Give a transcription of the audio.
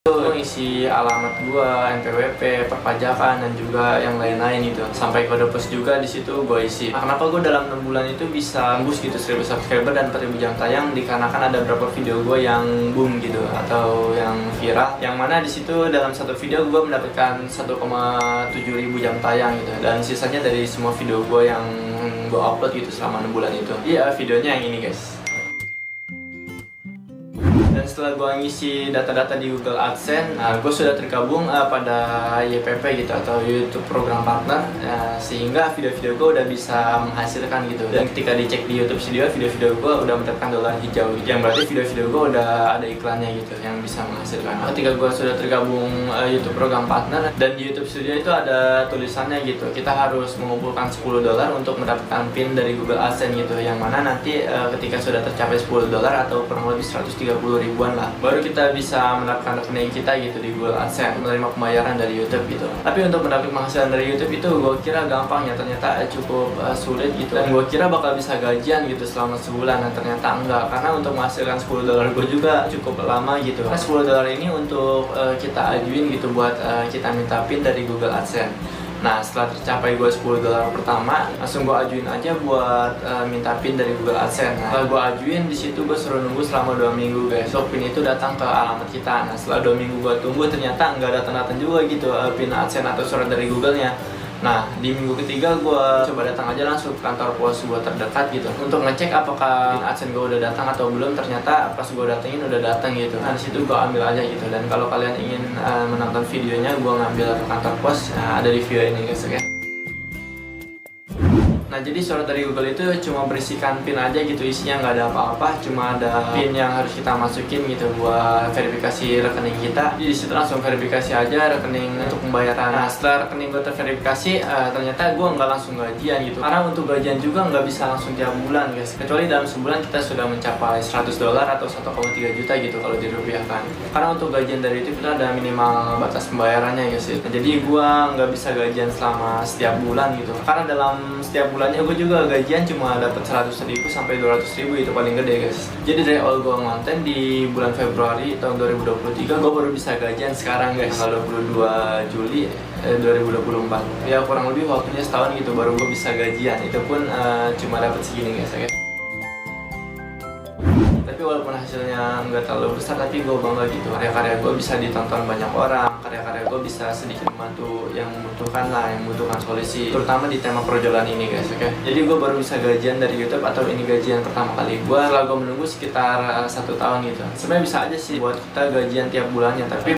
Itu isi alamat gua, NPWP, perpajakan dan juga yang lain-lain itu. Sampai kode pos juga di situ gua isi. Nah, kenapa gua dalam 6 bulan itu bisa tembus gitu 1000 subscriber dan 4000 jam tayang? Dikarenakan ada beberapa video gua yang boom gitu atau yang viral. Yang mana di situ dalam satu video gua mendapatkan 1,7 ribu jam tayang gitu. Dan sisanya dari semua video gua yang gua upload gitu selama 6 bulan itu. Iya, videonya yang ini guys. Dan setelah gue ngisi data-data di Google AdSense, gue sudah tergabung pada YPP gitu atau YouTube Program Partner, sehingga video-video gue udah bisa menghasilkan gitu. Dan ketika dicek di YouTube Studio, video-video gue udah mendapatkan dolar hijau gitu. Yang berarti video-video gue udah ada iklannya gitu yang bisa menghasilkan. Ketika gue sudah tergabung YouTube Program Partner, dan di YouTube Studio itu ada tulisannya gitu, kita harus mengumpulkan 10 dolar untuk mendapatkan PIN dari Google AdSense gitu. Yang mana nanti ketika sudah tercapai 10 dolar atau kurang lebih 130 ribuan lah, baru kita bisa mendapatkan rekening kita gitu di Google AdSense, menerima pembayaran dari YouTube gitu. Tapi untuk mendapatkan penghasilan dari YouTube itu gue kira gampang ya, ternyata cukup sulit gitu. Dan gue kira bakal bisa gajian gitu selama sebulan, dan ternyata enggak. Karena untuk menghasilkan 10 dolar gue juga cukup lama gitu. Karena 10 dolar ini untuk kita ajuin gitu buat kita minta PIN dari Google AdSense. Nah, setelah tercapai gue 10 dolar pertama, langsung gue ajuin aja buat minta PIN dari Google AdSense. Setelah gue ajuin, di situ gue suruh nunggu selama 2 minggu guys. So, PIN itu datang ke alamat kita. Nah, setelah 2 minggu gue tunggu, ternyata nggak datang-datang juga gitu PIN AdSense atau surat dari Google-nya. Nah, di minggu ketiga gue coba datang aja langsung ke kantor pos gue terdekat gitu untuk ngecek apakah PIN AdSense gue udah datang atau belum. Ternyata pas gue datengin udah datang gitu. Nah, di situ gue ambil aja gitu. Dan kalau kalian ingin menonton videonya, gue ngambil ke kantor pos, ada di video ini guys, oke? Nah, jadi surat dari Google itu cuma berisikan PIN aja gitu, isinya nggak ada apa-apa, cuma ada PIN yang harus kita masukin gitu buat verifikasi rekening kita. Jadi disitu langsung verifikasi aja rekening untuk pembayaran. Nah, setelah rekening gue terverifikasi, ternyata gue nggak langsung gajian gitu. Karena untuk gajian juga nggak bisa langsung tiap bulan guys, kecuali dalam sebulan kita sudah mencapai 100 dolar atau 1,3 juta gitu kalau dirupiahkan. Karena untuk gajian dari itu kita ada minimal batas pembayarannya guys. Nah, jadi gue nggak bisa gajian selama setiap bulan gitu. Karena dalam setiap bulannya gue juga gajian cuma dapat 100 ribu sampai 200 ribu, itu paling gede guys. Jadi dari awal gue ngonten di bulan Februari tahun 2023, gue baru bisa gajian sekarang guys, tanggal 22 Juli 2024. Ya kurang lebih waktunya setahun gitu baru gue bisa gajian. Itu pun cuma dapat segini guys, oke? Tapi walaupun hasilnya nggak terlalu besar, tapi gue bangga gitu. Karya-karya gue bisa ditonton banyak orang, karya-karya gue bisa sedikit membantu yang membutuhkan lah, yang membutuhkan solusi, terutama di tema perjolan ini guys, oke? Jadi gue baru bisa gajian dari YouTube, atau ini gajian pertama kali gue setelah gue menunggu sekitar 1 tahun gitu. Sebenarnya bisa aja sih buat kita gajian tiap bulannya, tapi